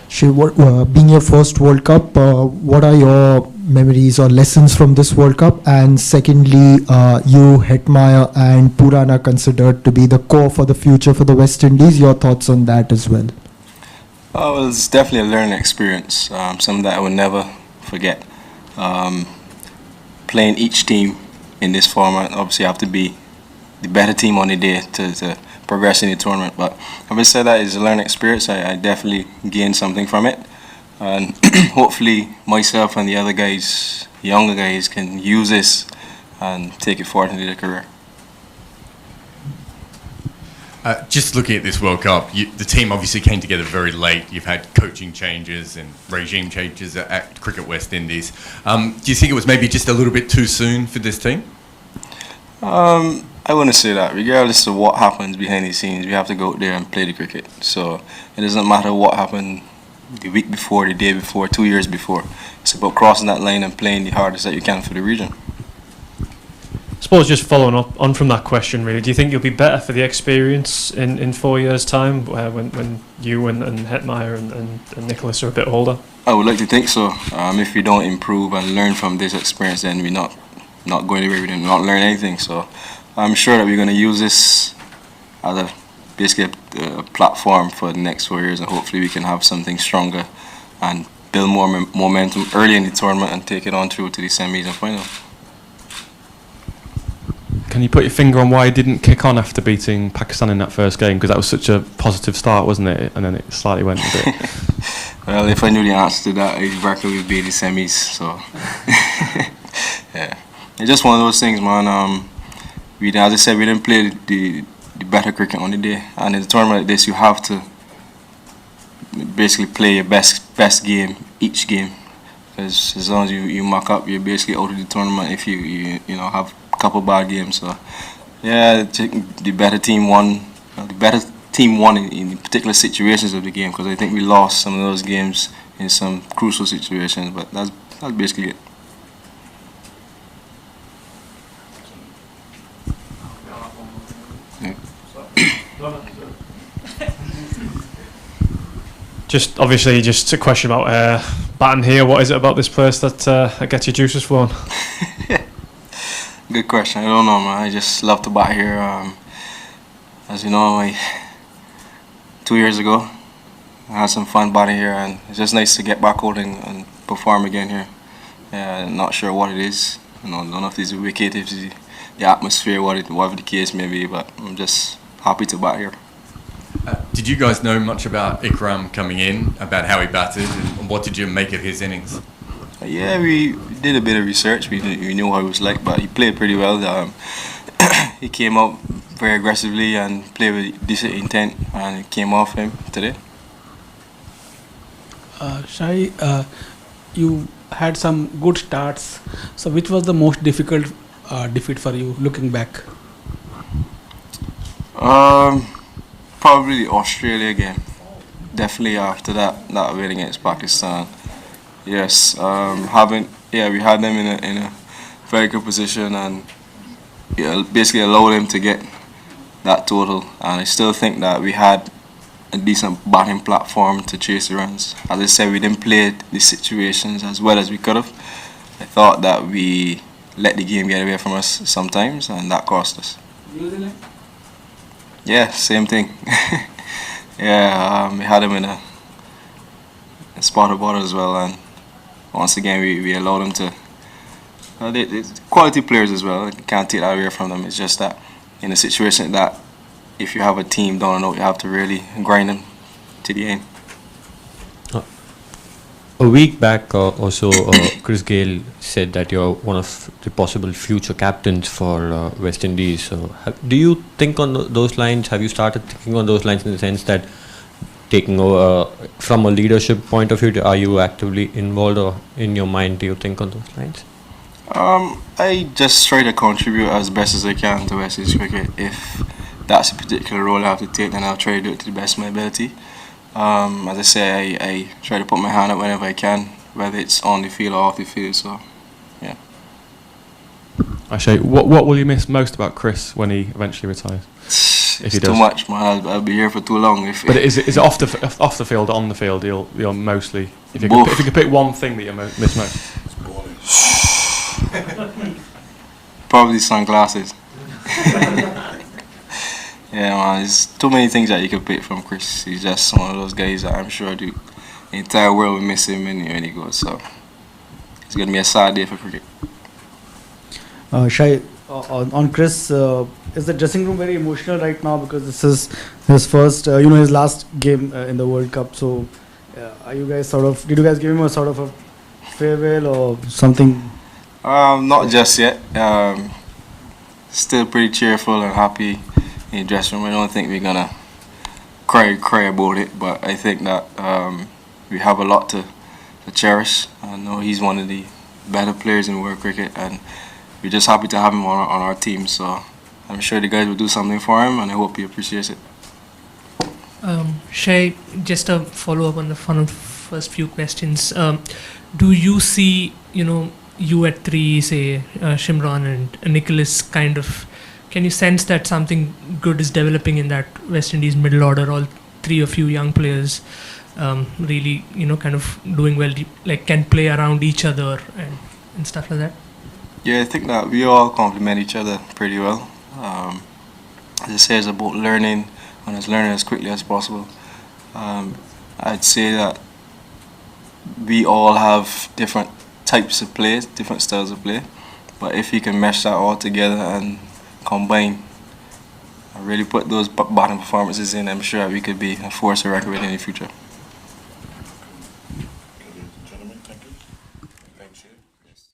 Shai, being your first World Cup, what are your memories or lessons from this World Cup? And secondly, you, Hetmeyer and Puran are considered to be the core for the future for the West Indies. Your thoughts on that as well? Well, it's definitely a learning experience, something that I will never forget. Playing each team in this format, obviously you have to be the better team on the day to progress in the tournament. But having said that, it's a learning experience. I definitely gained something from it, and hopefully myself and the other guys, younger guys, can use this and take it forward into their career. Just looking at this World Cup, the team obviously came together very late. You've had coaching changes and regime changes at Cricket West Indies. Do you think it was maybe just a little bit too soon for this team? I wouldn't say that. Regardless of what happens behind the scenes, we have to go out there and play the cricket. So it doesn't matter what happened the week before, the day before, 2 years before. It's about crossing that line and playing the hardest that you can for the region. I suppose just following up on from that question, really, do you think you'll be better for the experience in 4 years' time when you and Hetmeyer and Nicholas are a bit older? I would like to think so. If we don't improve and learn from this experience, then we're not going anywhere. We did not learn anything. So I'm sure that we're going to use this as basically a platform for the next 4 years, and hopefully we can have something stronger and build more momentum early in the tournament and take it on through to the semis and final. Can you put your finger on why you didn't kick on after beating Pakistan in that first game? Because that was such a positive start, wasn't it? And then it slightly went a bit. Well, if I knew the answer to that, I'd probably be the semis. So, yeah, it's just one of those things, man. As I said, we didn't play the better cricket on the day, and in a tournament like this, you have to basically play your best game each game. Because as long as you muck up, you're basically out of the tournament if you have couple bad games. So yeah, the better team won. The better team won in particular situations of the game, because I think we lost some of those games in some crucial situations. But that's basically it. Just obviously, just a question about batting here. What is it about this place that gets your juices flowing? Good question. I don't know, man. I just love to bat here. As you know, 2 years ago, I had some fun batting here, and it's just nice to get back out and perform again here. I'm not sure what it is. Don't know if it's the wicket, if it's the atmosphere, whatever the case may be, but I'm just happy to bat here. Did you guys know much about Ikram coming in, about how he batted, and what did you make of his innings? Yeah, we did a bit of research. We knew how he was like, but he played pretty well. He came out very aggressively and played with decent intent, and it came off him today. Shai, you had some good starts. So which was the most difficult defeat for you, looking back? Probably the Australia game. Definitely after that win against Pakistan. Yes, we had them in a very good position, and basically allowed them to get that total. And I still think that we had a decent batting platform to chase the runs. As I said, we didn't play the situations as well as we could have. I thought that we let the game get away from us sometimes, and that cost us. New Zealand? Yeah, same thing. We had them in a spot of water as well, and once again we allowed them to. They're quality players as well. You can't take that away from them. It's just that in a situation like that, if you have a team down and out, you have to really grind them to the end. A week back or so, Chris Gayle said that you're one of the possible future captains for West Indies. So, do you think on those lines? Have you started thinking on those lines in the sense that taking over from a leadership point of view, are you actively involved, or in your mind do you think on those lines? I just try to contribute as best as I can to West Indies cricket. If that's a particular role I have to take, then I'll try to do it to the best of my ability. As I say, I try to put my hand up whenever I can, whether it's on the field or off the field. So, yeah. Shai, what will you miss most about Chris when he eventually retires? It's too much, man. I'll be here for too long. But is it off the field, on the field? You'll mostly, if you could pick one thing that you miss most. Probably sunglasses. Yeah, man. There's too many things that you could pick from Chris. He's just one of those guys that I'm sure the entire world will miss him when he goes. So it's gonna be a sad day for cricket. Shai, on Chris, is the dressing room very emotional right now because this is his first, his last game in the World Cup? So, are you guys did you guys give him a sort of a farewell or something? Not just yet. Still pretty cheerful and happy in the dressing room. I don't think we're gonna cry about it, but I think that we have a lot to cherish. I know he's one of the better players in world cricket, and we're just happy to have him on our team. So I'm sure the guys will do something for him, and I hope he appreciates it. Shai, just a follow up on the first few questions. Do you see, you at 3, say Shimron and Nicholas, kind of, can you sense that something good is developing in that West Indies middle order? All 3 of you young players really, kind of doing well, like can play around each other and stuff like that? Yeah, I think that we all complement each other pretty well. As I say, it's about learning and learning as quickly as possible. I'd say that we all have different types of play, different styles of play, but if you can mesh that all together and combine and really put those bottom performances in, I'm sure we could be a force to reckon with in the future.